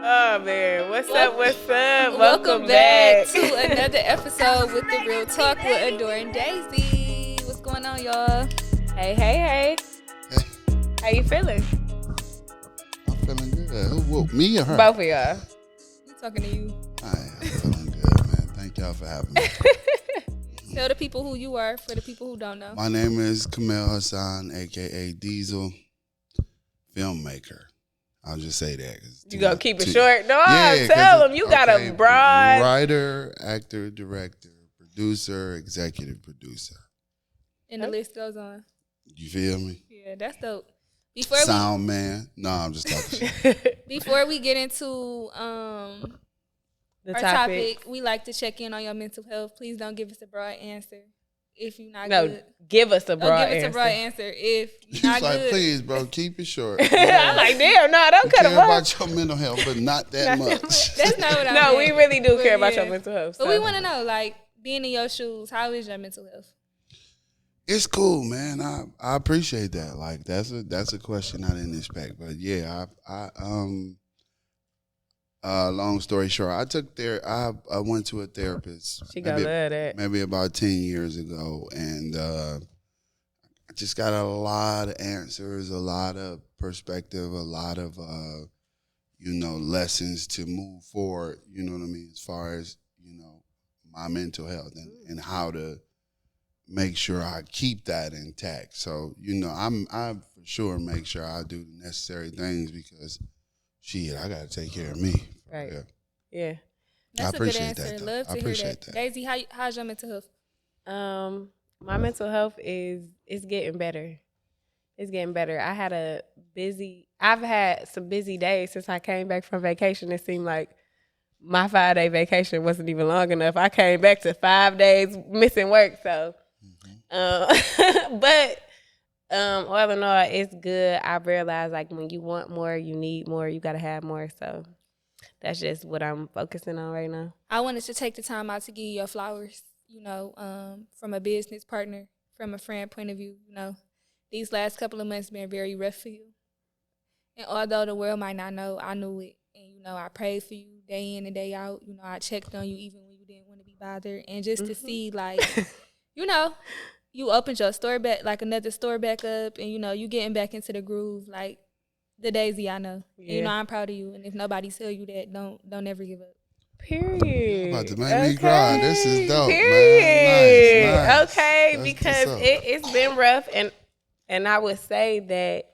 Oh man, what's up? What's up? Welcome back to another episode with the Real Talk with Adoring Daisy. What's going on, y'all? Hey. Hey, How you feeling? I'm feeling good. Who whooped me or her? Both of y'all. I'm talking to you. I'm feeling good, man. Thank y'all for having me. Tell the people who you are for the people who don't know. My name is Kaamel Hasaun, a.k.a. Diezel, filmmaker. I'll just say that. You gonna keep it short? No, Yeah, tell them. You got a broad... Writer, actor, director, producer, executive producer. And the list goes on. You feel me? Yeah, that's dope. Sound man. No, I'm just talking shit. Before we get into the our topic, we like to check in on your mental health. Please don't give us a broad answer if you're not good. Give us a broad answer. Give us a broad answer if you're You not like, good. please, bro, keep it short. I'm like, damn, no, don't cut care them off. about your mental health, but not that much. That's not what I meant. No, we really do care about yeah. your mental health. But we want to know, like, being in your shoes, how is your mental health? It's cool, man. I appreciate that. Like that's a question I didn't expect. But yeah, long story short, I went to a therapist. She gonna love that. Maybe about 10 years ago, and I just got a lot of answers, a lot of perspective, a lot of lessons to move forward. You know what I mean? As far as my mental health and how to make sure I keep that intact. So, I for sure make sure I do the necessary things because, I got to take care of me. Right. Yeah. That's I appreciate a good answer. that. Love to I appreciate hear that. that. Daisy, how's your mental health? My mental health is getting better. It's getting better. I've had some busy days since I came back from vacation. It seemed like my 5-day vacation wasn't even long enough. I came back to 5 days missing work, so. But all in all, it's good. I realize like when you want more, you need more, you gotta have more. So that's just what I'm focusing on right now. I wanted to take the time out to give you your flowers, from a business partner, from a friend point of view. These last couple of months been very rough for you. And although the world might not know, I knew it. And, I prayed for you day in and day out. I checked on you even when you didn't want to be bothered. And just to see, like, you opened your store back, like another store back up, and you getting back into the groove, like the Daisy I know. Yeah. And, I'm proud of you. And if nobody tell you that, don't ever give up. Period. About to make me cry. This is dope, Period. man. Nice. Okay, That's because what's up. it's been rough, and I would say that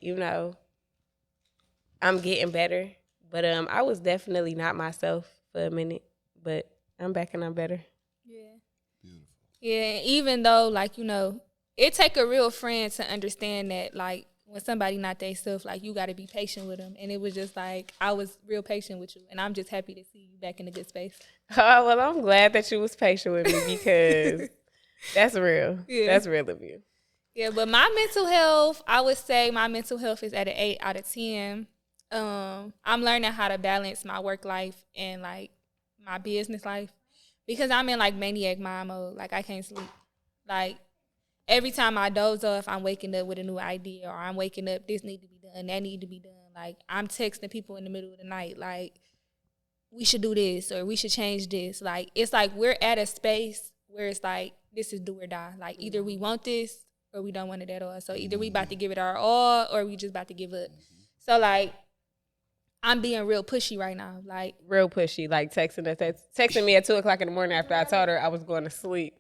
I'm getting better, but I was definitely not myself for a minute, but I'm back and I'm better. Yeah. Beautiful. Yeah, even though, like, it take a real friend to understand that, like, when somebody not they self, like, you got to be patient with them. And it was just, like, I was real patient with you. And I'm just happy to see you back in a good space. Oh, well, I'm glad that you was patient with me because that's real. Yeah. That's real of you. Yeah, but my mental health, I would say my mental health is at an 8 out of 10. I'm learning how to balance my work life and, like, my business life. Because I'm in, like, maniac mind mode. Like, I can't sleep. Like, every time I doze off, I'm waking up with a new idea. Or I'm waking up, this need to be done, that need to be done. Like, I'm texting people in the middle of the night, like, we should do this or we should change this. Like, it's like we're at a space where it's like, this is do or die. Like, either we want this or we don't want it at all. So either we about to give it our all or we just about to give up. So, like, I'm being real pushy right now. Like, Real pushy, like texting me at 2:00 in the morning after I told her I was going to sleep.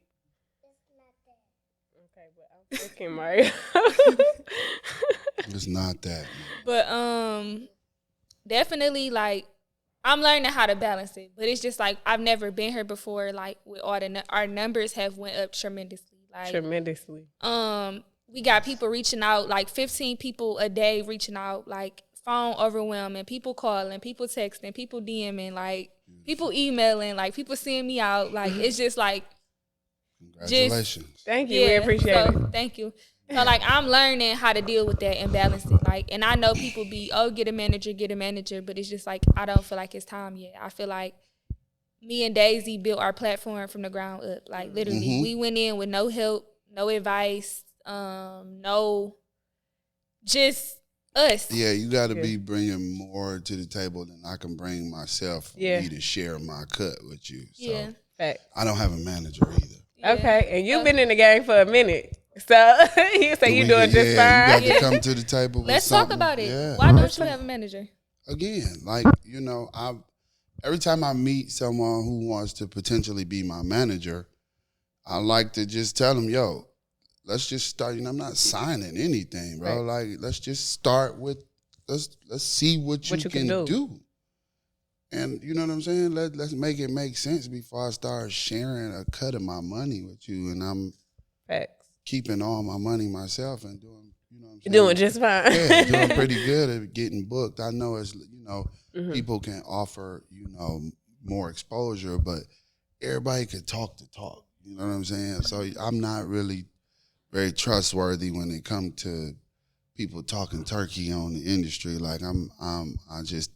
Okay, but I'm freaking Mario. It's not that. but definitely, like, I'm learning how to balance it. But it's just like I've never been here before. Like, with all our numbers have went up tremendously. Like, Tremendously. We got people reaching out, like 15 people a day reaching out, like phone overwhelming, people calling, people texting, people DMing, like people emailing, like people seeing me out. Like, it's just like, Congratulations. Thank you. We appreciate it. Thank you. So, like, I'm learning how to deal with that and balance it. Like, and I know people be, get a manager, but it's just like, I don't feel like it's time yet. I feel like me and Daisy built our platform from the ground up. Like, literally, we went in with no help, no advice, no, just us. Yeah, you got to be bringing more to the table than I can bring myself for me to share my cut with you. So Yeah. Facts. I don't have a manager either. Yeah. Okay, and you've been in the game for a minute, so you say you doing just fine. You got to come to the table with Let's something. talk about it. Yeah. Why don't you have a manager? Again, like, you know, every time I meet someone who wants to potentially be my manager, I like to just tell them, yo, let's just start. You know, I'm not signing anything, bro. Right. Like, let's just start with, let's see what you can do. And you know what I'm saying? Let's make it make sense before I start sharing a cut of my money with you. And I'm keeping all my money myself and doing, you know what I'm saying? Doing just fine. Yeah, doing pretty good at getting booked. I know it's, you know, people can offer, you know, more exposure, but everybody can talk the talk. You know what I'm saying? So I'm not really very trustworthy when it comes to people talking turkey on the industry. Like I just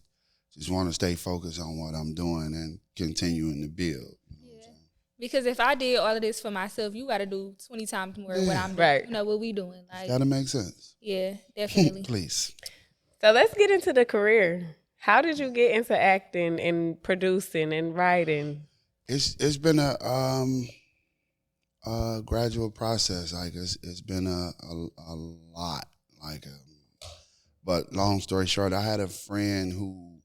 want to stay focused on what I'm doing and continuing to build. Because if I did all of this for myself, you got to do 20 times more what I'm doing. Right. You know, what we doing. Like, got to make sense. Yeah, definitely. Please. So let's get into the career. How did you get into acting and producing and writing? It's been a gradual process. Like it's been a lot. Like, but long story short, I had a friend who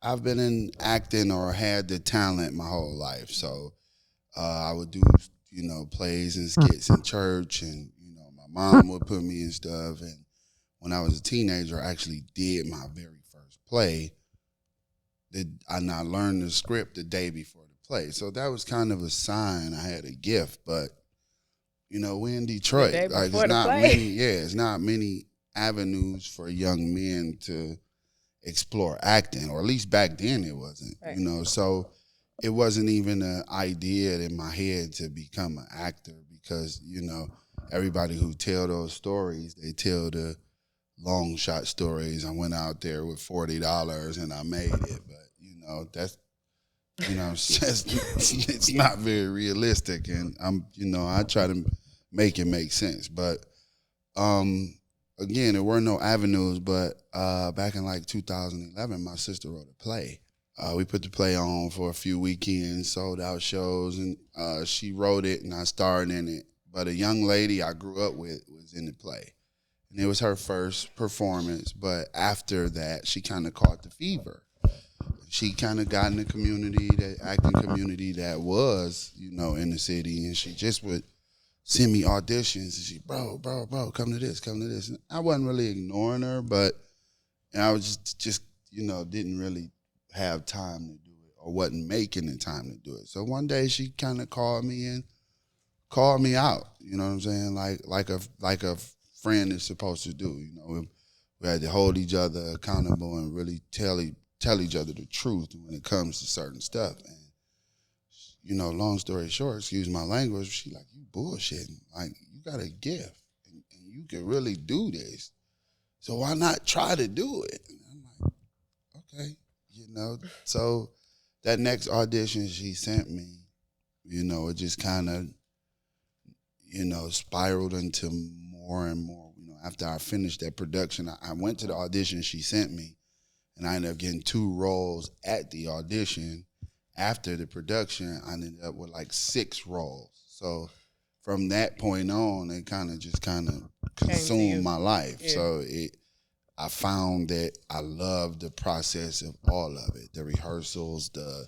I've been in acting or had the talent my whole life. So I would do, you know, plays and skits in church, and you know, my mom would put me in stuff. And when I was a teenager, I actually did my very first play. And I learned the script the day before the play. So that was kind of a sign I had a gift. But you know, we're in Detroit. Like it's not many avenues for young men to explore acting, or at least back then it wasn't. Right. You know, so it wasn't even an idea in my head to become an actor, because you know, everybody who tell those stories, they tell the long shot stories. I went out there with $40 and I made it, but you know, that's, you know, it's not very realistic, and I try to make it make sense, but again, there were no avenues, but back in like 2011, my sister wrote a play. We put the play on for a few weekends, sold out shows, and she wrote it and I starred in it. But a young lady I grew up with was in the play. And it was her first performance, but after that, she kind of caught the fever. She kind of got in the community, the acting community that was, you know, in the city, and she just would send me auditions, and she, bro, come to this. And I wasn't really ignoring her, but I was just, you know, didn't really have time to do it, or wasn't making the time to do it. So one day she kind of called me out. You know what I'm saying? Like a friend is supposed to do. You know, we had to hold each other accountable and really tell each other the truth when it comes to certain stuff. And you know, long story short, excuse my language, she like, you bullshitting. Like, you got a gift, and you can really do this. So why not try to do it? And I'm like, okay, you know. So that next audition she sent me, you know, it just kind of, you know, spiraled into more and more. You know, after I finished that production, I went to the audition she sent me, and I ended up getting 2 roles at the audition. After the production, I ended up with like 6 roles. So from that point on, it kind of consumed my life. Yeah. So I found that I loved the process of all of it, the rehearsals, the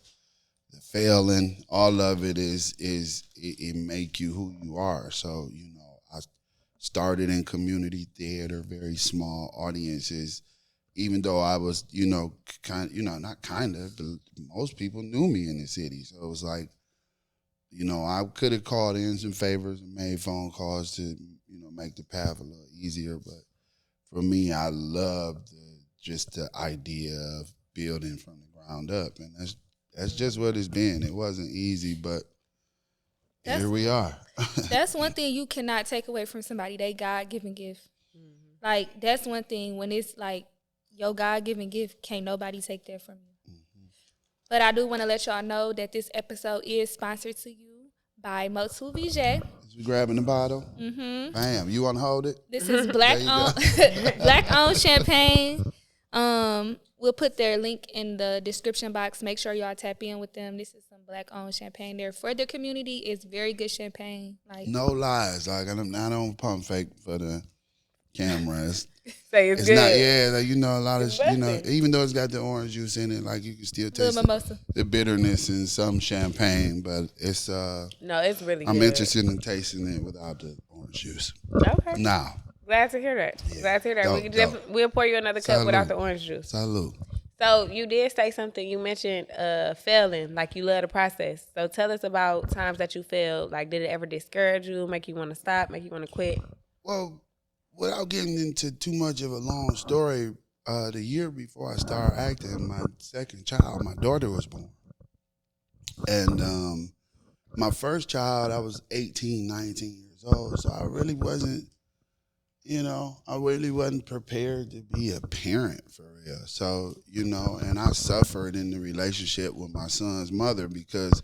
failing, all of it it make you who you are. So, you know, I started in community theater, very small audiences. Even though I was, you know, but most people knew me in the city. So it was like, you know, I could have called in some favors and made phone calls to, you know, make the path a little easier. But for me, I loved just the idea of building from the ground up. And that's just what it's been. It wasn't easy, but here we are. That's one thing you cannot take away from somebody, they God-given gift. Mm-hmm. Like, that's one thing when it's like, your God-given gift, can't nobody take that from you. Mm-hmm. But I do want to let y'all know that this episode is sponsored to you by Motu VJ. Is we grabbing the bottle? Mm-hmm. Bam. You want to hold it? This is black owned champagne. We'll put their link in the description box. Make sure y'all tap in with them. This is some black owned champagne. There for the community. It's very good champagne. Like No lies. Like I don't pump fake for the cameras. Say it's It's good. not. Yeah, like, you know, a lot of It's you know, busting. even though it's got the orange juice in it, like you can still little taste mimosa. the bitterness in some champagne. But it's No, it's really I'm good. interested in tasting it without the orange juice. Okay. Now, Glad to hear that. Yeah. Glad to hear that. We'll pour you another cup Salud. without the orange juice. salute. So you did say something. You mentioned failing, like you love the process. So tell us about times that you failed. Like, did it ever discourage you, make you want to stop, make you want to quit? Well, without getting into too much of a long story, the year before I started acting, my second child, my daughter, was born. And my first child, I was 18, 19 years old. So I really wasn't, prepared to be a parent for real. So, and I suffered in the relationship with my son's mother because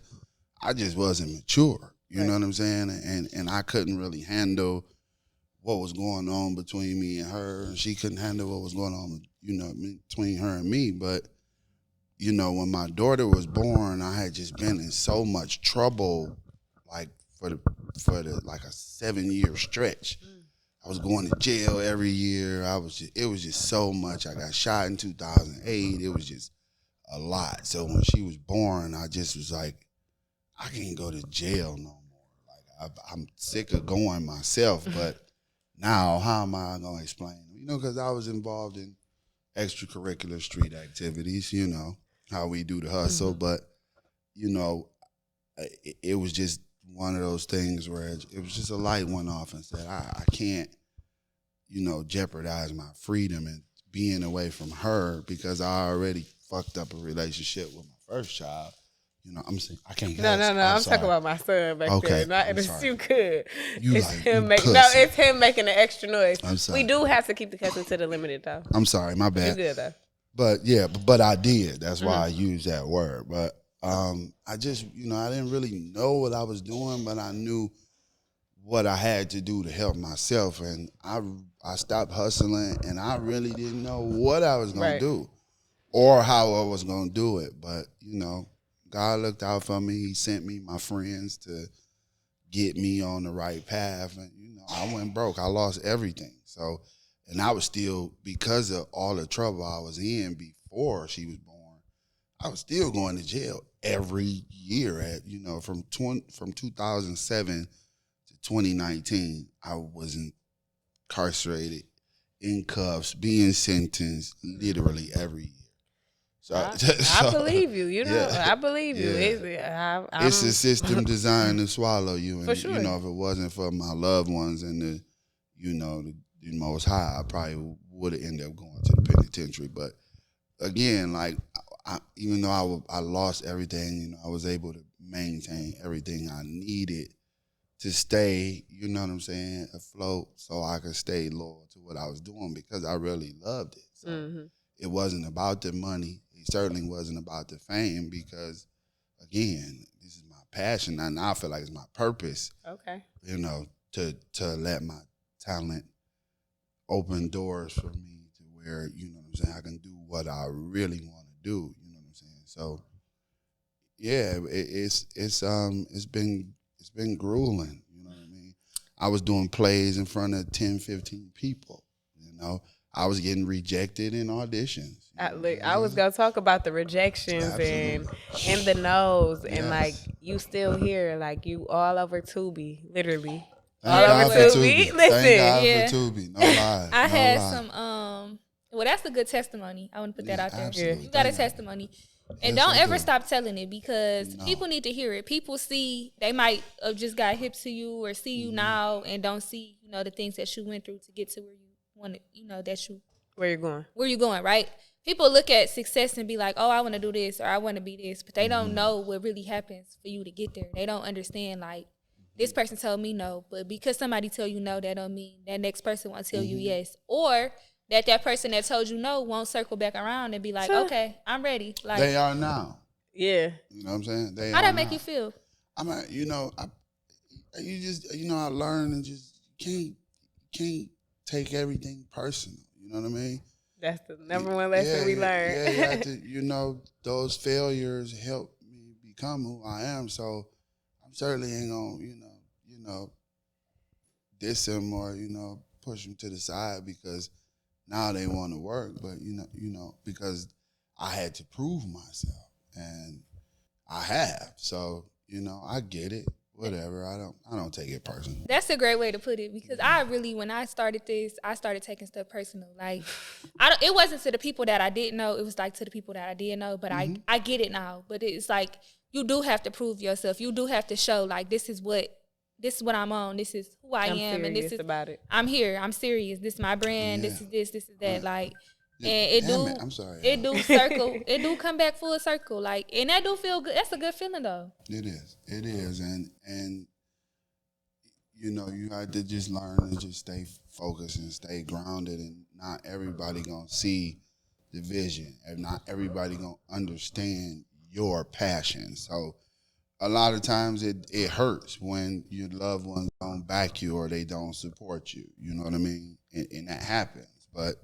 I just wasn't mature. You know what I'm saying? And I couldn't really handle what was going on between me and her, and she couldn't handle what was going on, between her and me. But, when my daughter was born, I had just been in so much trouble, like for the like a 7-year stretch. I was going to jail every year. It was just so much. I got shot in 2008. It was just a lot. So when she was born, I just was like, I can't go to jail no more. Like I'm sick of going myself, but now, how am I going to explain? Because I was involved in extracurricular street activities, how we do the hustle. But, it was just one of those things where it was just a light went off and said, I can't, jeopardize my freedom and being away from her because I already fucked up a relationship with my first child. I'm saying I can't. No. I'm talking about my son back there. Not it's you could. It's him making. No, it's him making the extra noise. I'm sorry. We do have to keep the cussing to the limited though. I'm sorry, my bad. You good though. But yeah, but I did. That's why I used that word. But I just, I didn't really know what I was doing, but I knew what I had to do to help myself, and I stopped hustling, and I really didn't know what I was gonna do or how I was gonna do it. But God looked out for me. He sent me my friends to get me on the right path. And, I went broke. I lost everything. So, and I was still, because of all the trouble I was in before she was born, I was still going to jail every year from 2007 to 2019. I was incarcerated, in cuffs, being sentenced literally every year. So, I believe you. I believe you. Yeah. It's a system designed to swallow you. And, for sure. If it wasn't for my loved ones and the Most High, I probably would have ended up going to the penitentiary. But again, like, even though I lost everything, I was able to maintain everything I needed to stay, afloat, so I could stay loyal to what I was doing because I really loved it. So it wasn't about the money. It certainly wasn't about the fame because, again, this is my passion, and I feel like it's my purpose. Okay. To let my talent open doors for me to where, I can do what I really want to do. So, yeah, it's been grueling. I was doing plays in front of 10, 15 people. I was getting rejected in auditions. I was gonna talk about the rejections and the no's and like you still here, like you all over Tubi, literally. Thank all over Tubi. Listen, thank God for Tubi. No lie. I had some. Well, that's a good testimony. I want to put that out there. Absolutely. You got a testimony. And Yes, don't I ever do. stop telling it because people need to hear it. People see, they might have just got hip to you or see you now and don't see, the things that you went through to get to where you wanted, where you going, right? People look at success and be like, oh, I want to do this or I want to be this, but they don't know what really happens for you to get there. They don't understand, like, this person told me no, but because somebody tell you no, that don't mean that next person won't tell you yes. Or that person that told you no won't circle back around and be like, okay, I'm ready. Like, They are now. Yeah. You know what I'm saying? How that make you feel? I mean, you just I learned and just can't take everything personal. You know what I mean? That's the number one lesson we learned. Yeah. You have to, those failures help me become who I am. So I'm certainly ain't gonna, diss them or push them to the side because now they want to work. But because I had to prove myself, and I have. So I get it. Whatever. I don't take it personal. That's a great way to put it because when I started this, I started taking stuff personal. Like, it wasn't to the people that I didn't know. It was like to the people that I did know. But I get it now. But it's like you do have to prove yourself. You do have to show like this is what I'm on. This is who I am, and this is about it. I'm here. I'm serious. This is my brand. Yeah. This is that. Like, and I'm sorry. It do circle. It do come back full circle. Like, and that do feel good. That's a good feeling though. It is, and you have to just learn to just stay focused and stay grounded, and not everybody gonna see the vision, and not everybody gonna understand your passion. So a lot of times it hurts when your loved ones don't back you or they don't support you. You know what I mean? And that happens, but.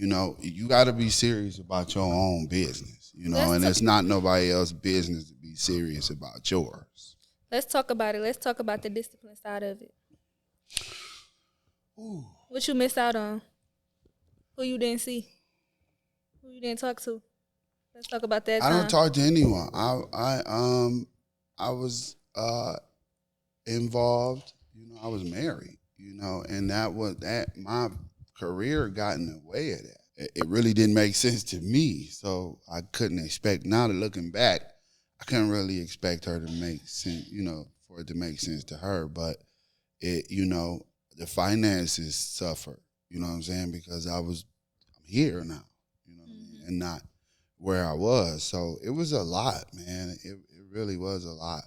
You got to be serious about your own business, and it's not nobody else's business to be serious about yours. Let's talk about it. Let's talk about the discipline side of it. Ooh. What you missed out on? Who you didn't see? Who you didn't talk to? Let's talk about that. I don't talk to anyone. I was involved. I was married. And my career got in the way of that. It really didn't make sense to me, so I couldn't expect. Now that looking back, I couldn't really expect her to make sense, for it to make sense to her. But the finances suffered. You know what I'm saying? Because I'm here now. You know what I mean? And not where I was. So it was a lot, man. It really was a lot.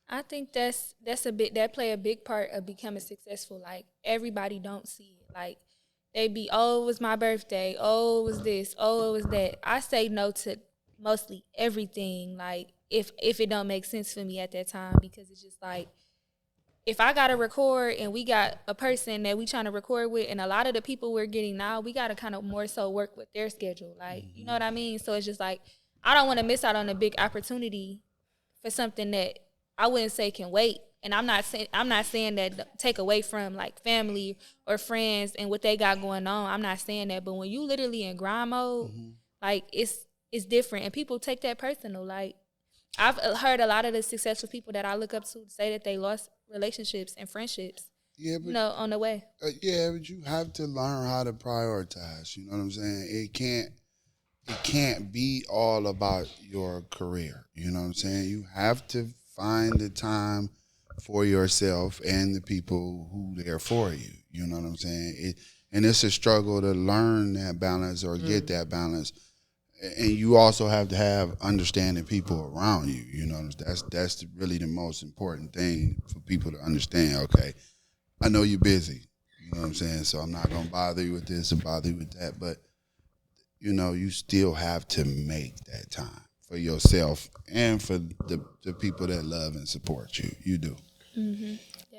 I think that play a big part of becoming successful. Like, everybody don't see it. Like, they be, oh, it was my birthday. Oh, it was this. Oh, it was that. I say no to mostly everything. Like, if it don't make sense for me at that time, because it's just like, if I got to record and we got a person that we trying to record with, and a lot of the people we're getting now, we got to kind of more so work with their schedule. Like, you know what I mean? So it's just like, I don't want to miss out on a big opportunity for something that I wouldn't say can wait. And I'm not saying that take away from like family or friends and what they got going on. I'm not saying that, but when you literally in grind mode, like it's different, and people take that personal. Like, I've heard a lot of the successful people that I look up to say that they lost relationships and friendships. Yeah, but, on the way. But you have to learn how to prioritize. You know what I'm saying? It can't be all about your career. You know what I'm saying? You have to find the time for yourself and the people who there for you. You know what I'm saying? And it's a struggle to learn that balance or get that balance. And you also have to have understanding people around you. You know, that's really the most important thing for people to understand. Okay, I know you're busy. You know what I'm saying? So I'm not going to bother you with this or bother you with that. But, you still have to make that time for yourself and for the people that love and support you. You do. Mm-hmm.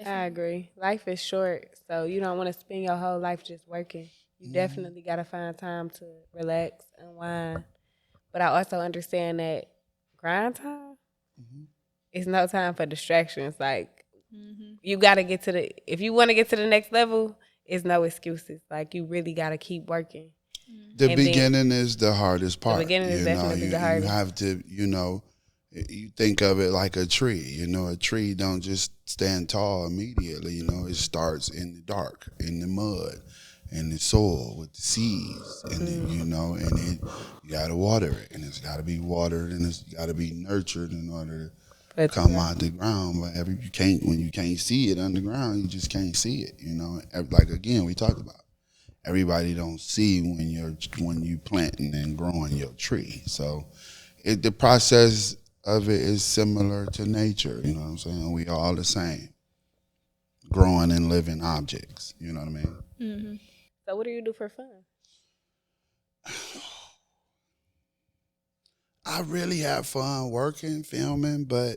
I agree. Life is short, so you don't want to spend your whole life just working. You definitely got to find time to relax, unwind. But I also understand that grind time is no time for distractions. Like, you got to if you want to get to the next level, it's no excuses. Like, you really got to keep working. The beginning is the hardest part. The beginning is definitely the hardest. You have to, you think of it like a tree. A tree don't just stand tall immediately. It starts in the dark, in the mud, in the soil with the seeds, and then, and then you got to water it, and it's got to be watered, and it's got to be nurtured in order to come out the ground. But when you can't see it underground, you just can't see it. Like again, we talked about. Everybody don't see when you planting and growing your tree. So the process of it is similar to nature. You know what I'm saying? We are all the same, growing and living objects. You know what I mean? Mm-hmm. So what do you do for fun? I really have fun working, filming, but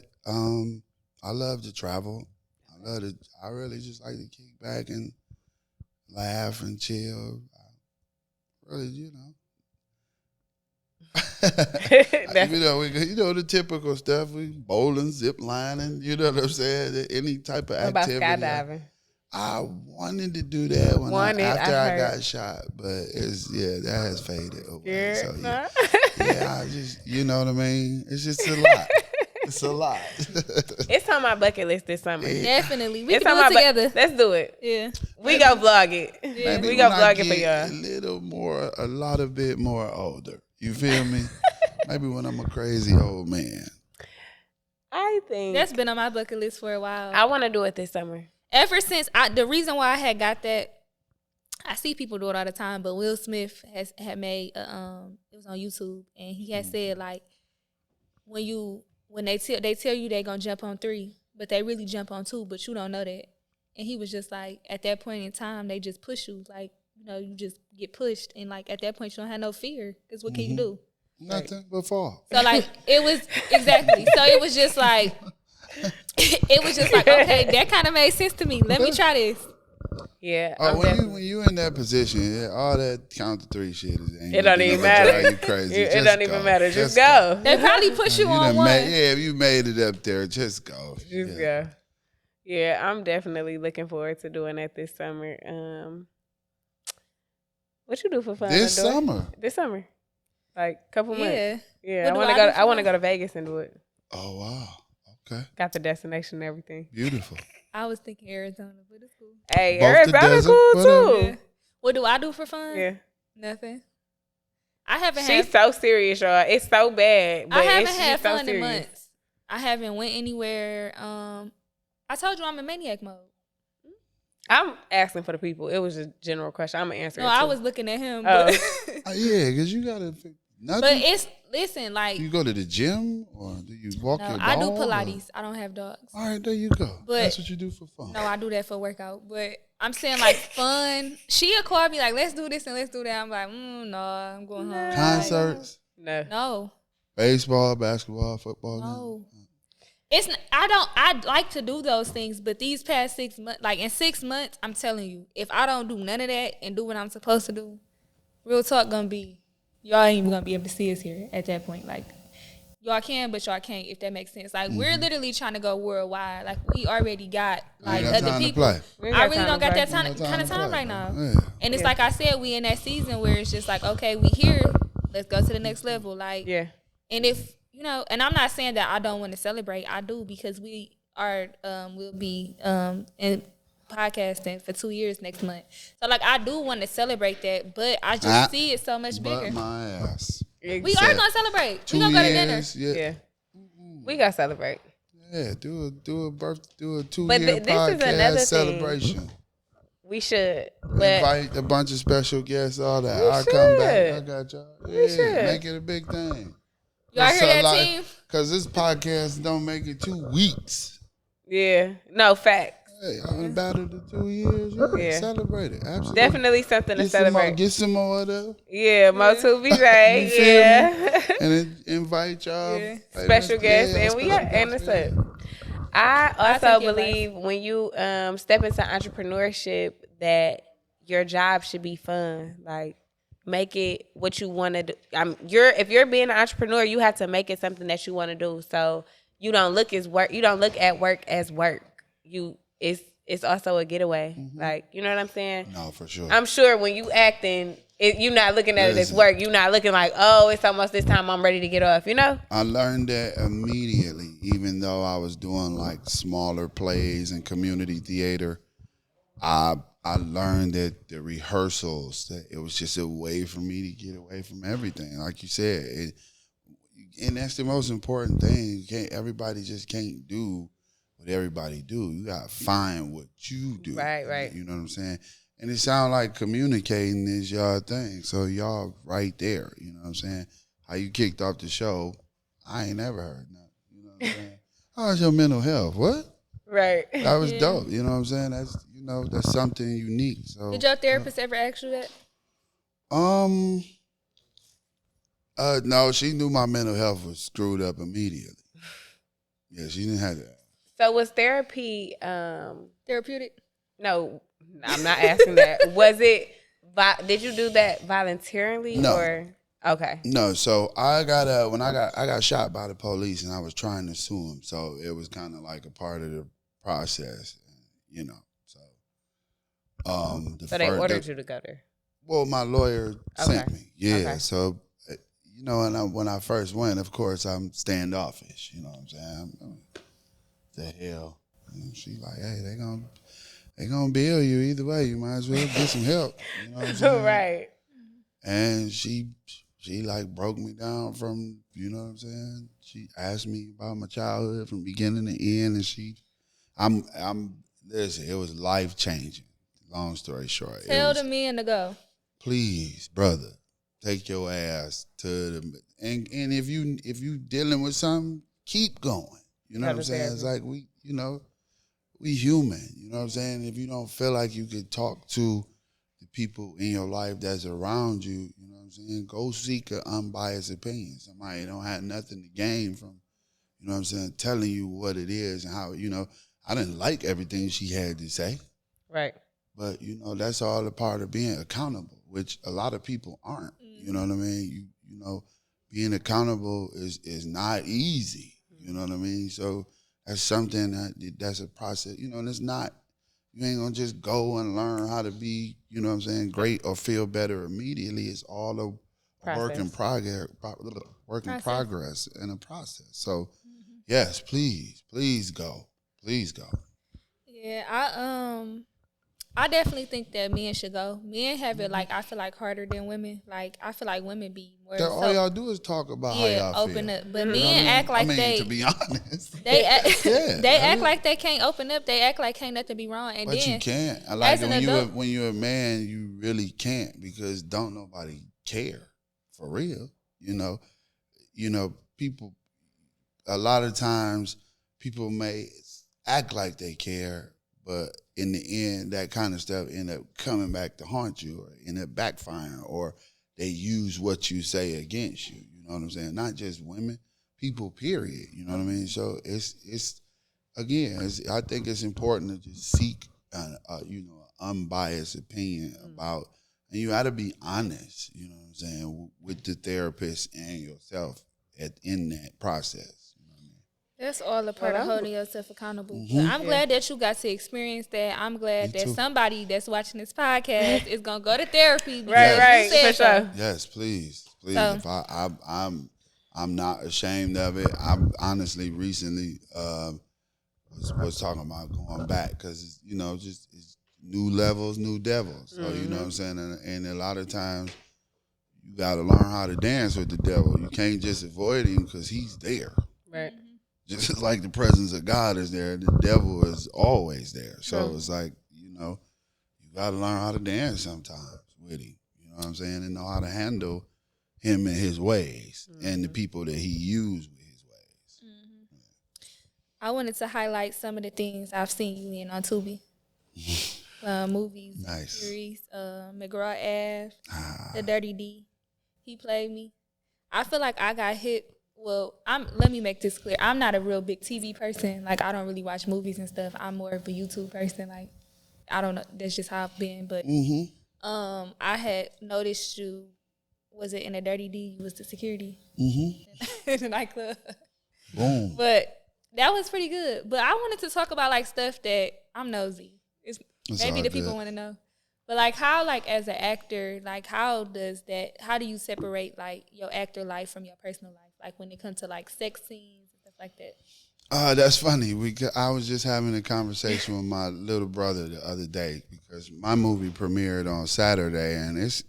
I love to travel. I really just like to kick back and laugh and chill. I really, That's you know the typical stuff. We bowling, zip lining. You know what I'm saying? Any type of what about activity. skydiving. I wanted to do that after I heard. got shot, but that has faded away. Yeah. So I just you know what I mean. It's just a lot. It's a lot. It's on my bucket list this summer. Definitely. We It's can on do my it together. Let's do it. Yeah. We go vlog it. Yeah. We go vlog it for A y'all. little more, a lot of bit more older. You feel me? Maybe when I'm a crazy old man. I think That's been on my bucket list for a while. I want to do it this summer. Ever since the reason why I had got that, I see people do it all the time, but Will Smith had made it was on YouTube, and he had said like when they tell you they gonna jump on 3, but they really jump on 2, but you don't know that. And he was just like, at that point in time, they just push you, like, you know, you just get pushed, and like at that point you don't have no fear, because what can you do? Nothing but fall. So like it was exactly. So it was just like okay, that kind of made sense to me. Let me try this. Yeah. When you in that position, all that count to 3 shit It don't even matter. You crazy. It don't even matter. Just go. They probably push you on one. If you made it up there, just go. Just go. Yeah, I'm definitely looking forward to doing that this summer. What you do for fun? This summer? This summer. Like a couple months. Yeah. What I want to go to Vegas and do it. Oh wow. Okay. Got the destination and everything. Beautiful. I was thinking Arizona, but it's cool. Hey, Both the Arizona desert, cool too. Yeah. What do I do for fun? Yeah. Nothing. I haven't She's had so serious, y'all. It's so bad. But I haven't she's had so fun in serious. months. I haven't went anywhere. I told you I'm in maniac mode. I'm asking for the people. It was a general question. I'm gonna answer. No, it I too. was looking at him. Oh. But, Yeah, because you gotta nothing. but it's listen, like Do you go to the gym or do you walk your dog? I do or- Pilates. I don't have dogs. All right, there you go. But- That's what you do for fun. No, I do that for workout. But I'm saying like fun. She'll call me like, let's do this and let's do that. I'm like, no, I'm going home. Concerts, No. baseball, basketball, football. No. It's I like to do those things, but these past 6 months, like in 6 months, I'm telling you, if I don't do none of that and do what I'm supposed to do, real talk gonna be, y'all ain't even gonna be able to see us here at that point. Like, y'all can, but y'all can't, if that makes sense. Like, we're literally trying to go worldwide. Like, we already got like got other time to people. play. I really don't got that Ain't no kind of to time play, right now. Yeah. And it's like I said, we in that season where it's just like, okay, we here, let's go to the next level. Like, Yeah. and if you know, and I'm not saying that I don't want to celebrate. I do, because we are will be in podcasting for 2 years next month. So like I do want to celebrate that, but I just see it so much bigger. But my ass. We are gonna celebrate. 2 We gonna go to dinner. years, Yeah. We gotta celebrate. Yeah, do a 2-year But this is podcast another thing. celebration. We should. But Invite a bunch of special guests, all that. We I'll come back. should. I got y'all. We should. Make it a big thing. Y'all hear that, team? Because this podcast don't make it 2 weeks. yeah, no facts. Hey, I've been about it 2 years. Yeah. Celebrate it. Absolutely. Definitely something to celebrate. Get some more of that. Yeah, Mo to be right. You feel Yeah. And then invite y'all. Yeah. Special guests, and we are, and it's up. I also take your believe when you step into entrepreneurship that your job should be fun. Like, make it what you want to do. If you're being an entrepreneur, you have to make it something that you want to do. So you don't look at work as work. It's also a getaway. Like, you know what I'm saying? No, for sure. I'm sure when you acting, you're not looking at it as work. You're not looking like, oh, it's almost this time, I'm ready to get off, you know? I learned that immediately, even though I was doing like smaller plays and community theater. I learned that the rehearsals, that it was just a way for me to get away from everything. Like you said, and that's the most important thing. Everybody just can't do what everybody do. You gotta find what you do. Right. You know what I'm saying? And it sounds like communicating is y'all thing. So y'all right there. You know what I'm saying? How you kicked off the show, I ain't never heard nothing. You know what I'm saying? How's your mental health? What? Right. That was dope. You know what I'm saying? That's something unique. So Did your therapist ever ask you that? No, she knew my mental health was screwed up immediately. Yeah, she didn't have that. So was therapy? Therapeutic? No, I'm not asking that. Was it? Did you do that voluntarily No. or okay? No, so I got I got shot by the police and I was trying to sue him. So it was kind of like a part of the process, you know. So So they ordered you to go there. Well, my lawyer sent me. Yeah. Okay. So you know, and when I first went, of course, I'm standoffish. You know what I'm saying? The hell. And she like, hey, they gonna bill you either way. You might as well get some help. You know what I'm saying? Right. And she like broke me down from, you know what I'm saying? She asked me about my childhood from beginning to end, and listen, it was life changing. Long story short. Tell the men to go. Please, brother, take your ass to the and if you dealing with something, keep going. You know what I'm saying? It's like we human. You know what I'm saying? If you don't feel like you can talk to the people in your life that's around you, you know what I'm saying? Go seek an unbiased opinion. Somebody don't have nothing to gain from, you know what I'm saying, telling you what it is and how, you know, I didn't like everything she had to say. Right. But, you know, that's all a part of being accountable, which a lot of people aren't. You know what I mean? You know, being accountable is not easy. You know what I mean? So that's something that's a process, you know, and it's not, you ain't gonna just go and learn how to be, you know what I'm saying, great or feel better immediately. It's all a work in progress and a process. So yes, please go. Please go. Yeah, I definitely think that men should go. Men have it like I feel like harder than women. Like I feel like women be more. All y'all do is talk about how y'all open feel. up. But men act like to be honest, they act like they can't open up. They act like can't nothing be wrong. And but then you can't. I like it when you're a man, you really can't because don't nobody care for real. You know, people. A lot of times, people may act like they care, but in the end, that kind of stuff end up coming back to haunt you or end up backfiring, or they use what you say against you. You know what I'm saying? Not just women, people, period. You know what I mean? So I think it's important to just seek an unbiased opinion about, and you got to be honest, you know what I'm saying, with the therapist and yourself in that process. That's all a part of holding yourself accountable. But I'm glad that you got to experience that. I'm glad that somebody that's watching this podcast is gonna go to therapy. Right, for sure. Yes, please. So, if I'm not ashamed of it. I'm honestly recently was talking about going back because it's new levels, new devils. So you know what I'm saying, and a lot of times you got to learn how to dance with the devil. You can't just avoid him because he's there. Right. Just like the presence of God is there, the devil is always there. So it's like, you got to learn how to dance sometimes with him. You know what I'm saying? And know how to handle him and his ways and the people that he used with his ways. I wanted to highlight some of the things I've seen you in on Tubi. Movies, series, McGraw Ave, The Dirty D. He played me. I feel like I got hit. Well, let me make this clear. I'm not a real big TV person. Like, I don't really watch movies and stuff. I'm more of a YouTube person. Like, I don't know. That's just how I've been. But I had noticed you, was it in a Dirty D? You was the security in the nightclub. Boom. But that was pretty good. But I wanted to talk about, like, stuff that I'm nosy. Maybe the people want to know. But, like, how, like, as an actor, like, how do you separate, like, your actor life from your personal life? Like, when it comes to, like, sex scenes and stuff like that. That's funny. I was just having a conversation with my little brother the other day because my movie premiered on Saturday, and it's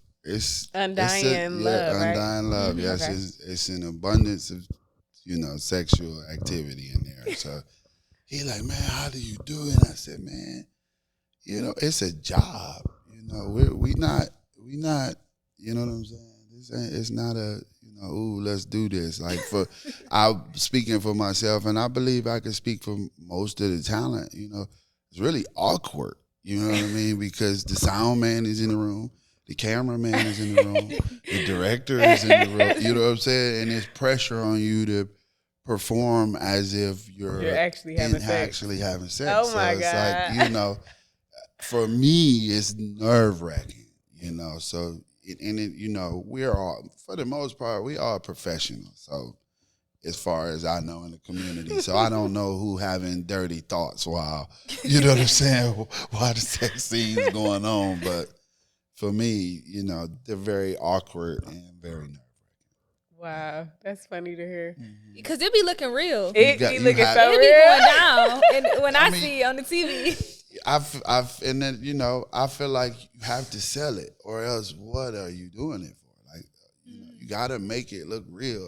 Undying Love, right? Undying Love, yes. Okay. It's an abundance of, sexual activity in there. So he like, man, how do you do it? And I said, man, it's a job. We not, you know what I'm saying? It's not a, ooh, let's do this. Like I'm speaking for myself, and I believe I can speak for most of the talent. It's really awkward. You know what I mean? Because the sound man is in the room, the cameraman is in the room, the director is in the room. You know what I'm saying? And there's pressure on you to perform as if You're actually having sex. actually having sex. Oh my it's God. like, for me, it's nerve wracking, So, we're all, for the most part, we are professionals. So, as far as I know in the community, so I don't know who having dirty thoughts while, you know what I'm saying, while the sex scene's going on. But for me, they're very awkward and very nerve Wow, that's funny to hear. wracking. Because it be looking real. It got- be you looking have- so It be real. going down. And when I mean- see it on the TV. And then, I feel like you have to sell it, or else what are you doing it for? Like, you got to make it look real.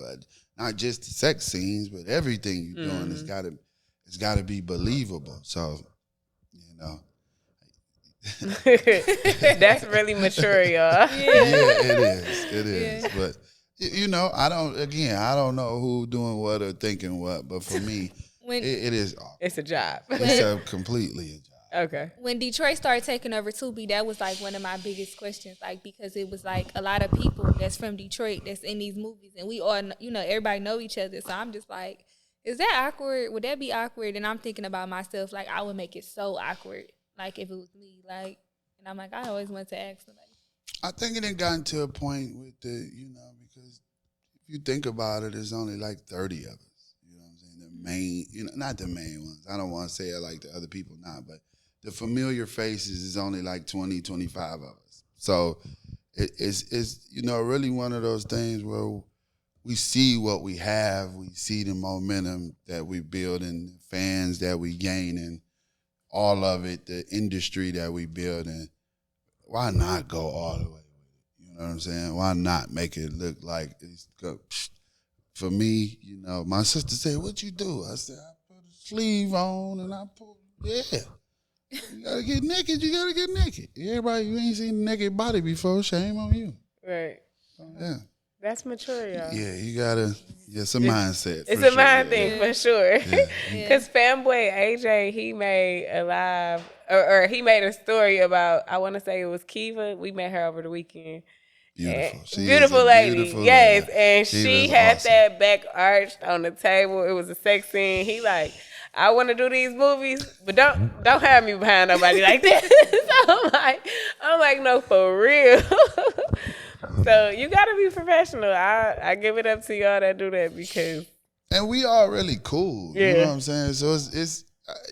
Not just the sex scenes, but everything you're doing. It's got to be believable. So, That's really mature, y'all. yeah, it is. Yeah. But I don't know who doing what or thinking what, but for me, When it is awkward. It's a job. It's completely a job. Okay. when Detroit started taking over Tubi, that was like one of my biggest questions, like because it was like a lot of people that's from Detroit that's in these movies, and we all, everybody know each other. So I'm just like, is that awkward? Would that be awkward? And I'm thinking about myself, like I would make it so awkward, like if it was me, like, and I'm like, I always want to ask somebody. I think it had gotten to a point with because if you think about it, there's only like 30 of us. You know what I'm saying? The main, not the main ones. I don't want to say it like the other people not, but the familiar faces is only like 20, 25 of us. So it's really one of those things where we see what we have, we see the momentum that we build and the fans that we gain and all of it, the industry that we build, and why not go all the way with it? You know what I'm saying? Why not make it look like it's go? For me, my sister said, "What you do?" I said, "I put a sleeve on and I pull." Yeah, you gotta get naked. You gotta get naked. Everybody, you ain't seen a naked body before. Shame on you. Right. Yeah, That's mature, y'all. yeah. You gotta. It's a mindset. It's for a mind sure. thing for sure. Yeah. Because Fanboy AJ, he made a live, or he made a story about, I want to say it was Kiva. We met her over the weekend. Beautiful. And- She is beautiful a lady. beautiful Yes. lady. And She she was had awesome. that back arched on the table. It was a sex scene. He like, I want to do these movies, but don't have me behind nobody like that. So I'm like, no, for real. So you gotta be professional. I give it up to y'all that do that because And we are really cool. You Yeah. know what I'm saying? So it's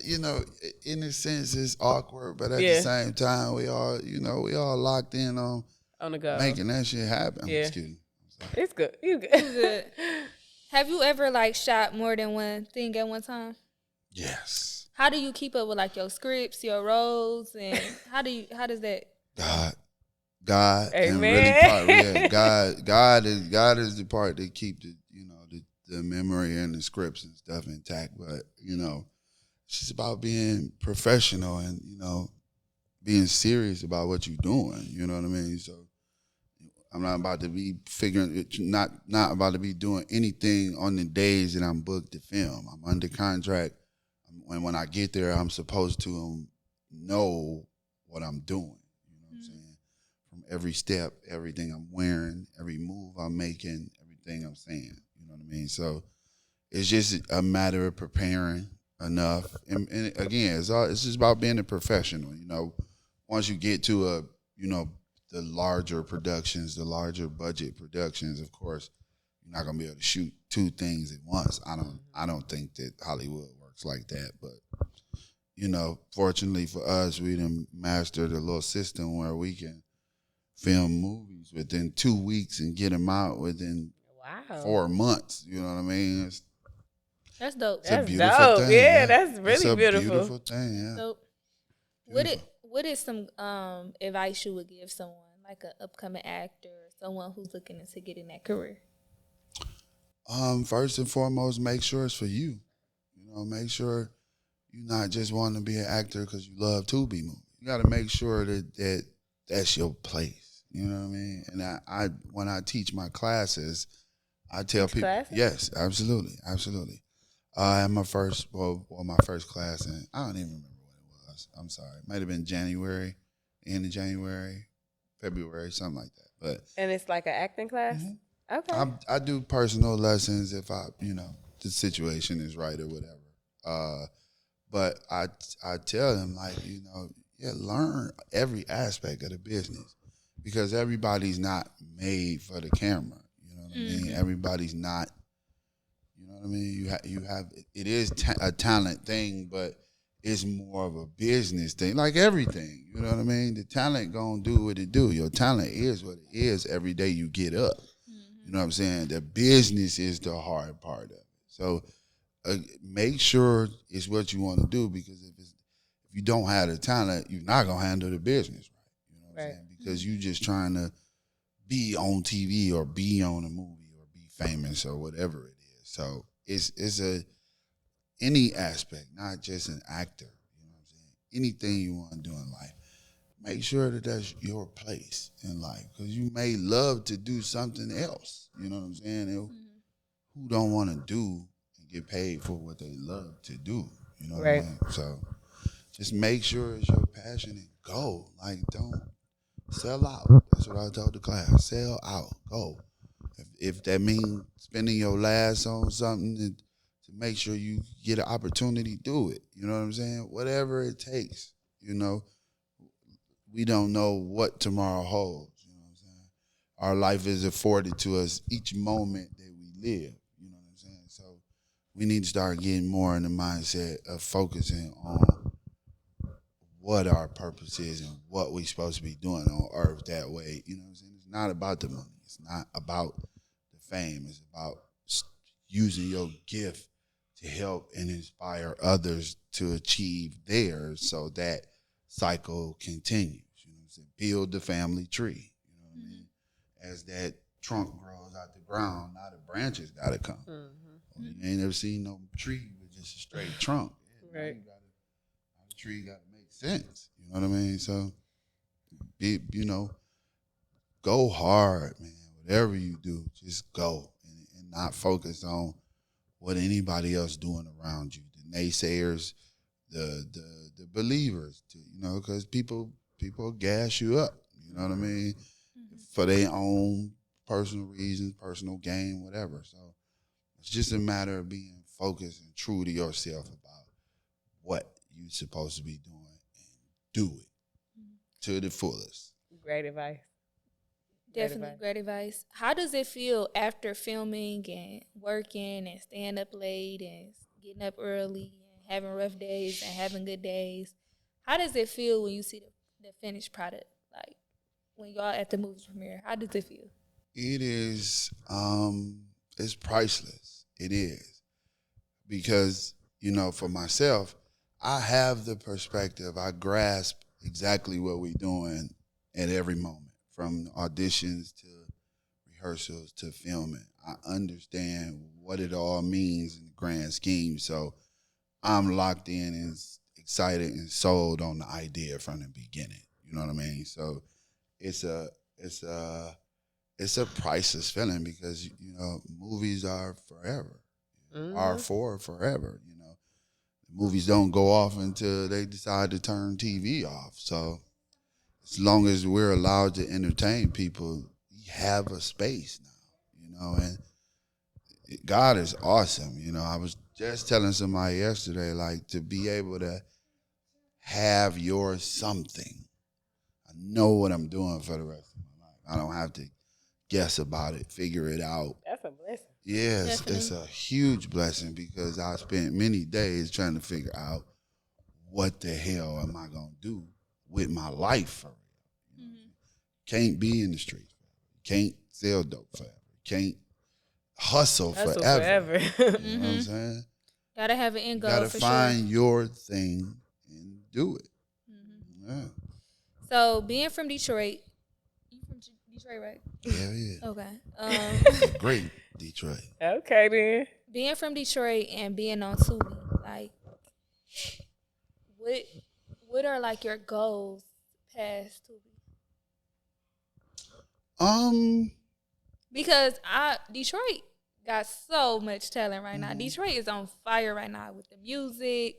in a sense, it's awkward, but at Yeah. the same time, we all locked in on on the go. making that shit happen. Yeah. Excuse me. It's good. You good. Good. Have you ever like shot more than one thing at one time? Yes. How do you keep up with like your scripts, your roles, and how does that? God, and really Amen. God is the part that keep the memory and the scripts and stuff intact. But it's just about being professional and being serious about what you're doing. You know what I mean? So I'm not about to be not about to be doing anything on the days that I'm booked to film. I'm under contract. When I get there, I'm supposed to know what I'm doing. You know what I'm saying? From every step, everything I'm wearing, every move I'm making, everything I'm saying. You know what I mean? So it's just a matter of preparing enough. And again, it's just about being a professional. Once you get to the larger productions, the larger budget productions, of course, you're not gonna be able to shoot two things at once. I don't think that Hollywood works like that. But fortunately for us, we done mastered a little system where we can film movies within 2 weeks and get them out within Wow. 4 months. You know what I mean? That's dope. It's a That's beautiful dope. thing. Yeah, that's really it's a beautiful. thing. Yeah. Dope. What is some advice you would give someone like an upcoming actor, or someone who's looking into getting that career? First and foremost, make sure it's for you. Make sure you're not just wanting to be an actor because you love Tubi movies. You got to make sure that that's your place. You know what I mean? And I when I teach my classes, I tell people, classes? yes, absolutely. I had my first class, and I don't even remember when it was. I'm sorry. It might have been January, end of January, February, something like that. But And it's like an acting class? Mhm. Okay. I do personal lessons if I the situation is right or whatever. But I tell them, like, learn every aspect of the business, because everybody's not made for the camera. You know what I mean? Everybody's not. You know what I mean? You have it is a talent thing, but it's more of a business thing, like everything. You know what I mean? The talent gonna do what it do. Your talent is what it is every day you get up. You know what I'm saying? The business is the hard part of it. So make sure it's what you want to do, because if you don't have the talent, you're not gonna handle the business right. You know what I'm saying? Because you just trying to be on TV or be on a movie or be famous or whatever it is. So it's any aspect, not just an actor. You know what I'm saying? Anything you want to do in life, make sure that that's your place in life, because you may love to do something else. You know what I'm saying? Who don't want to do and get paid for what they love to do? You know what I mean? So just make sure it's your passion and go. Like, don't sell out. That's what I told the class. Sell out. Go. If that means spending your last on something to make sure you get an opportunity, do it. You know what I'm saying? Whatever it takes. We don't know what tomorrow holds. You know what I'm saying? Our life is afforded to us each moment that we live. You know what I'm saying? So we need to start getting more in the mindset of focusing on what our purpose is and what we're supposed to be doing on earth that way. You know what I'm saying? It's not about the money. It's not about the fame. It's about using your gift to help and inspire others to achieve theirs, so that cycle continues. You know what I'm saying? Build the family tree. You know what I mean? As that trunk grows out the ground, now the branches got to come. You ain't ever seen no tree with just a straight trunk. The tree got to make sense. You know what I mean? So, go hard, man. Whatever you do, just go and not focus on what anybody else doing around you. The naysayers, the believers, because people gas you up. You know what I mean? For their own personal reasons, personal gain, whatever. So it's just a matter of being focused and true to yourself about what you're supposed to be doing, and do it to the fullest. Great advice. Definitely great advice. How does it feel after filming and working and staying up late and getting up early and having rough days and having good days? How does it feel when you see the finished product? Like, when y'all at the movie premiere, how does it feel? It is, it's priceless. It is. Because, for myself, I have the perspective. I grasp exactly what we're doing at every moment, from auditions to rehearsals to filming. I understand what it all means in the grand scheme. So I'm locked in and excited and sold on the idea from the beginning. You know what I mean? So it's a priceless feeling, because movies are forever, are for forever. The movies don't go off until they decide to turn TV off. So as long as we're allowed to entertain people, we have a space now. And God is awesome. I was just telling somebody yesterday, like, to be able to have your something. I know what I'm doing for the rest of my life. I don't have to guess about it, figure it out. That's a blessing. Yes, it's a huge blessing, because I spent many days trying to figure out what the hell am I going to do with my life for real. Can't be in the streets forever. Can't sell dope forever. Can't hustle forever. You know what I'm saying? Gotta have an end goal. Gotta find your thing and do it. Yeah. So, being from Detroit, you from Detroit, right? Yeah. Okay. Great Detroit. Okay, then. Being from Detroit and being on Tubi, like, what are like your goals past Tubi? Because Detroit got so much talent right now. Detroit is on fire right now with the music,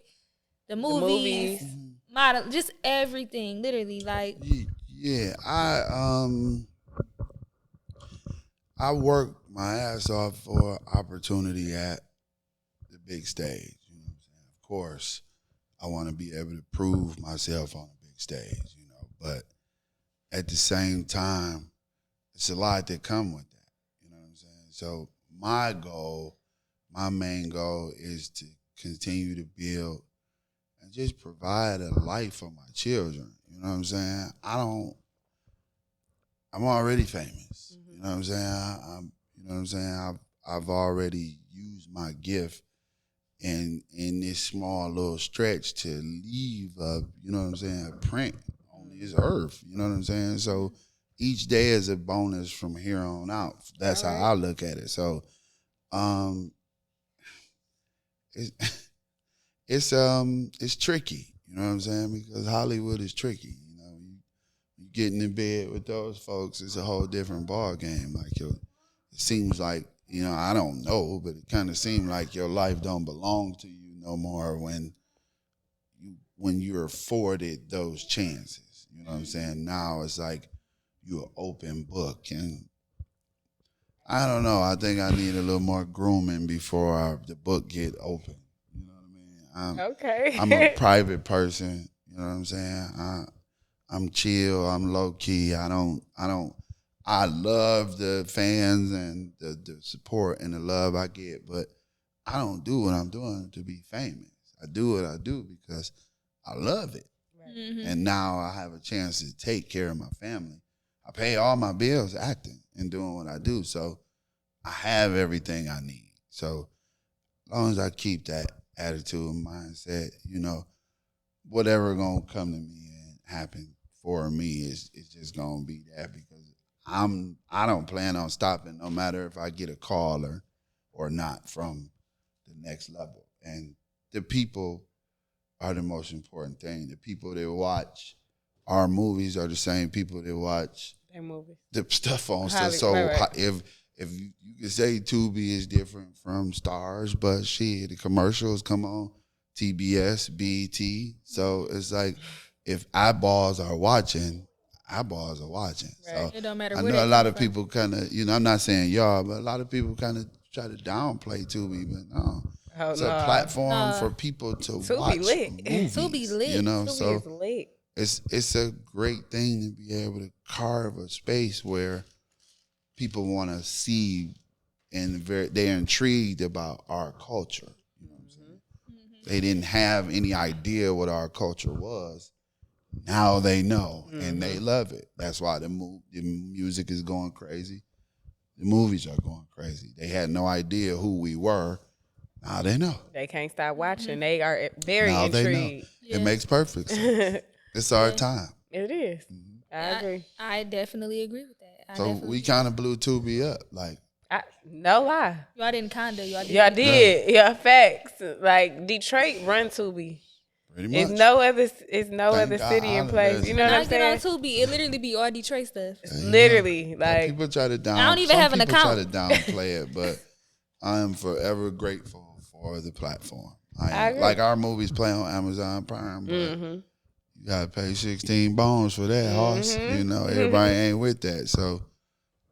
the movies. Model, just everything, literally. Like, yeah, I worked my ass off for opportunity at big stage. You know what I'm saying? Of course, I want to be able to prove myself on a big stage, you know. But at the same time, it's a lot that come with that. You know what I'm saying? So my main goal is to continue to build and just provide a life for my children. You know what I'm saying? I'm already famous. You know what I'm saying? You know what I'm saying? I've already used my gift in this small little stretch to leave you know what I'm saying, a print on this earth. You know what I'm saying? So each day is a bonus from here on out. That's how I look at it. So it's tricky, you know what I'm saying? Because Hollywood is tricky. You know, you getting in bed with those folks, it's a whole different ball game. Like it seems like, you know, I don't know, but it kind of seems like your life don't belong to you no more when you're afforded those chances. You know what I'm saying? Now it's like you're an open book, and I don't know. I think I need a little more grooming before the book get open. You know what I mean? Okay. I'm a private person. You know what I'm saying? I'm chill. I'm low key. I love the fans and the support and the love I get, but I don't do what I'm doing to be famous. I do what I do because I love it. Mm-hmm. And now I have a chance to take care of my family. I pay all my bills acting and doing what I do. So I have everything I need. So as long as I keep that attitude and mindset, you know, whatever gonna come to me and happen for me is just gonna be that, because I don't plan on stopping no matter if I get a call or not from the next level. And the people are the most important thing. The people that watch our movies are the same people that watch Their movies. the stuff on stuff. So right. if you can say Tubi is different from Stars, but shit, the commercials come on TBS, BET. So it's like if eyeballs are watching, eyeballs are watching. Right. So It don't matter I where know they a lot come of from. people kind of, you know, I'm not saying y'all, but a lot of people kind of try to downplay Tubi, but no. Oh, It's a platform for people to Tubi watch lit. movies. Tubi lit. You know, Tubi so is lit. it's a great thing to be able to carve a space where people want to see and they're intrigued about our culture. You know what I'm saying? Mm-hmm. They didn't have any idea what our culture was. Now they know and they love it. That's why the music is going crazy. The movies are going crazy. They had no idea who we were. Now they know. They can't stop watching. They are very Now they know. intrigued. Yeah. It makes perfect sense. It's our time. It is. I agree. I definitely agree with that. So we kind of blew Tubi up. Like, No lie. Y'all didn't kinda. Y'all did. Y'all did. Yeah, facts. Like Detroit run Tubi. pretty much. It's no other God, city in place. listen. You know When what I I'm get on saying? Tubi, it literally be all Detroit stuff. Literally, Yeah, like people try to I don't even have an people account. try to downplay it, but I am forever grateful for the platform. I agree. Like our movies play on Amazon Prime, but you gotta pay 16 bones for that, hoss. You know, everybody ain't with that. So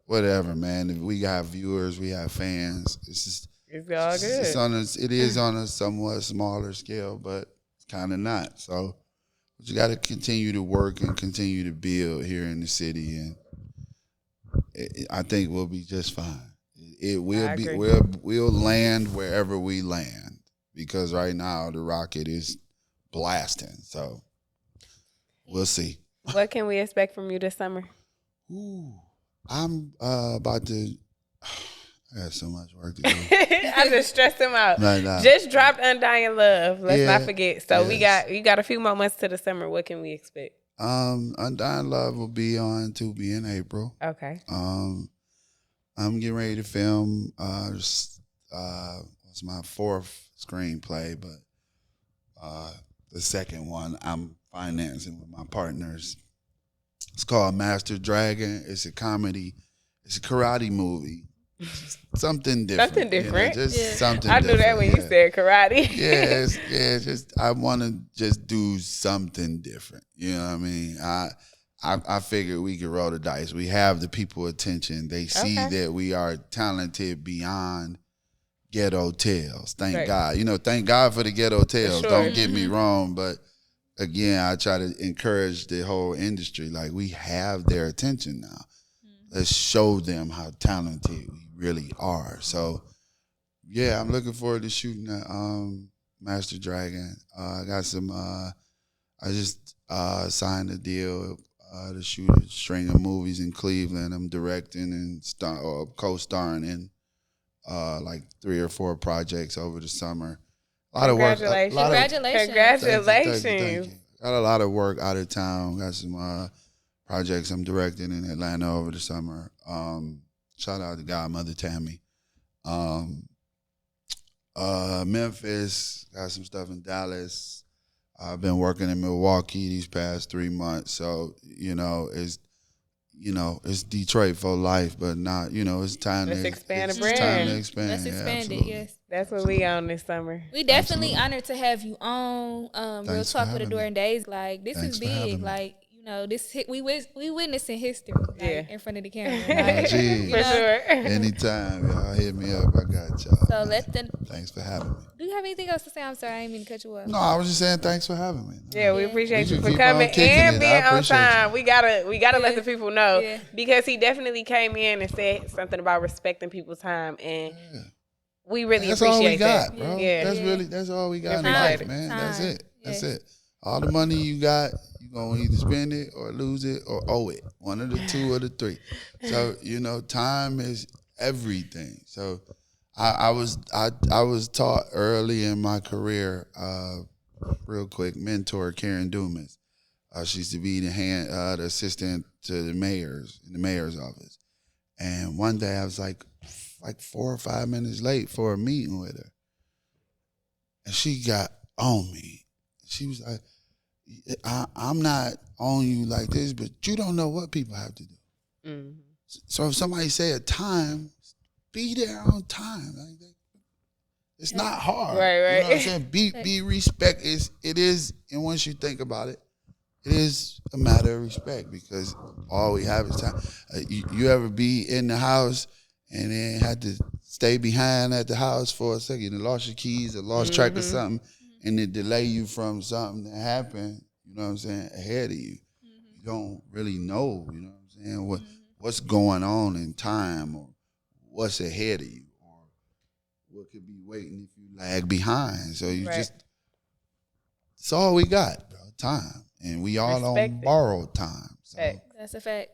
whatever, man. If we got viewers, we have fans. It's just it's all good. it is on a somewhat smaller scale, but it's kind of not. So you got to continue to work and continue to build here in the city, and I think we'll be just fine. It will I be. agree. We'll land wherever we land, because right now the rocket is blasting. So we'll see. What can we expect from you this summer? Ooh, I'm about to. I got so much work to do. I just stressed him out. Nah. Just dropped Undying Love. Let's Yeah, not forget. So yes. you got a few more months to the summer. What can we expect? Undying Love will be on Tubi in April. Okay. I'm getting ready to film. It's my fourth screenplay, but the second one I'm financing with my partners. It's called Master Dragon. It's a comedy. It's a karate movie. Something different. Something different. You know, just Yeah. something I knew different. that when you said karate. It's just I want to just do something different. You know what I mean? I figured we could roll the dice. We have the people attention. They see Okay. that we are talented beyond ghetto tales. Thank Right. God. Thank God for the ghetto tales. sure. Don't get me wrong, but again, I try to encourage the whole industry. Like, we have their attention now. Let's show them how talented we really are. So, yeah, I'm looking forward to shooting Master Dragon. I got some. I just signed a deal to shoot a string of movies in Cleveland. I'm directing and co-starring in like 3 or 4 projects over the summer. A lot of work. Congratulations. Congratulations. Thank you. Got a lot of work out of town. Got some projects I'm directing in Atlanta over the summer. Shout out to Godmother Tammy. Memphis, got some stuff in Dallas. I've been working in Milwaukee these past 3 months. So, it's Detroit for life, but not, it's time Let's to expand the it's brand. time to expand. Let's Yeah, expand it, absolutely. yes. That's what we on this summer. We definitely Absolutely. honored to have you on. Real Thanks for Talk with having Adore me. and Days. Like, this Thanks is for having big. me. Like, we witnessing history, like, Yeah. in front of the camera. Oh, Like, geez. For sure. Anytime, y'all hit me up. I got y'all. so Thanks for having me. do you have anything else to say? I'm sorry, I didn't mean to cut you off. No, I was just saying thanks for having me. Yeah, we appreciate We you should for keep on coming kicking and it. I being on appreciate time. you. We gotta let the people know Yeah. because he definitely came in and said something about respecting people's time, and we really That's all appreciate we got, that. bro. Yeah. That's all we got in Time. life, man. That's Time. it. That's Yes. it. All the money you got, you gonna either spend it or lose it or owe it. One of the 2 or the 3. So time is everything. So I was taught early in my career, real quick, mentor Karen Dumas. She used to be the assistant to the mayors in the mayor's office. And one day I was like 4 or 5 minutes late for a meeting with her. And she got on me. She was like, I'm not on you like this, but you don't know what people have to do. Mhm. So if somebody say a time, be there on time. Like that. It's not hard. Right. You know what I'm saying? Be respect. It is, and once you think about it, it is a matter of respect because all we have is time. You ever be in the house and then had to stay behind at the house for a second and lost your keys or lost track of something and it delay you from something that happened, you know what I'm saying, ahead of you. You don't really know, you know what I'm saying, what's going on in time or what's ahead of you or what could be waiting if you lag behind. So you Right. it's all we got, bro, time. And we all Respect on it. borrowed time. So Fact. That's a fact.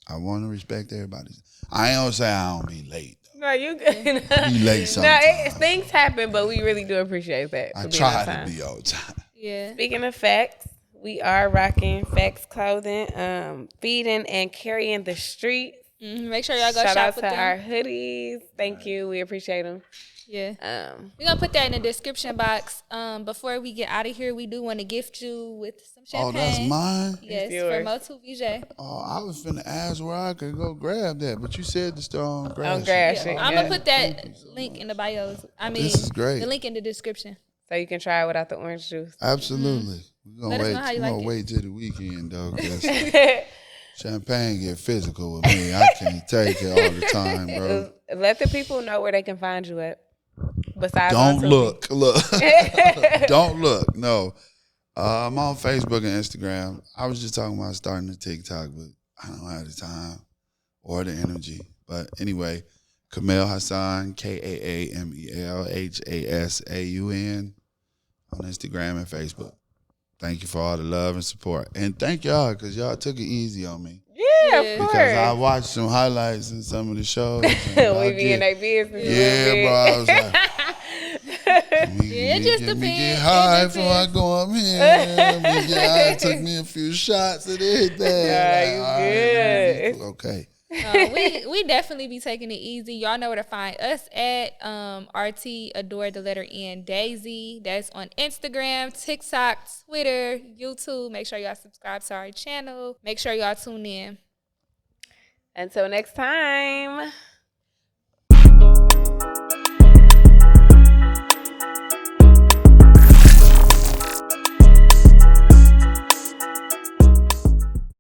I want to respect everybody. I ain't gonna say I don't be late. No, you good. Be late No, sometimes. things happen, but we really do appreciate that. I for being on try time. to be on time. Yeah. Speaking of facts, we are rocking Facts clothing, feeding and carrying the street. Make sure y'all go Shout shop out with to them. our hoodies. Thank you. We appreciate them. Yeah. We're going to put that in the description box. Before we get out of here, we do want to gift you with some Oh, champagne. that's mine? Yes, It's for yours. Motu VJ. Oh, I was finna ask where I could go grab that, but you said the store on Grass. On Grass. Yeah, Shit, I'm yeah. going to put that link in the bios. This is great. The link in the description. So you can try it without the orange juice. Absolutely. We're Let us know how you like it. wait till the weekend though, because champagne get physical with me. I can't take it all the time, bro. Let the people know where they can find you at. Besides Don't on look. Don't look. No. I'm on Facebook and Instagram. I was just talking about starting a TikTok, but I don't have the time or the energy. But anyway, Kaamel Hasaun, KAAMELHASAUN on Instagram and Facebook. Thank you for all the love and support. And thank y'all, because y'all took it easy on me. Yeah, of Because course. I watched some highlights in some of the shows. we be in their business. Yeah, bro. I was like, Yeah, it just let me get depends. high It before I depends. go up here. Let me get high. It took me a few shots of everything. Yeah, you all good. right, okay. We definitely be taking it easy. Y'all know where to find us at RT Adore the letter N Daisy. That's on Instagram, TikTok, Twitter, YouTube. Make sure y'all subscribe to our channel. Make sure y'all tune in. Until next time.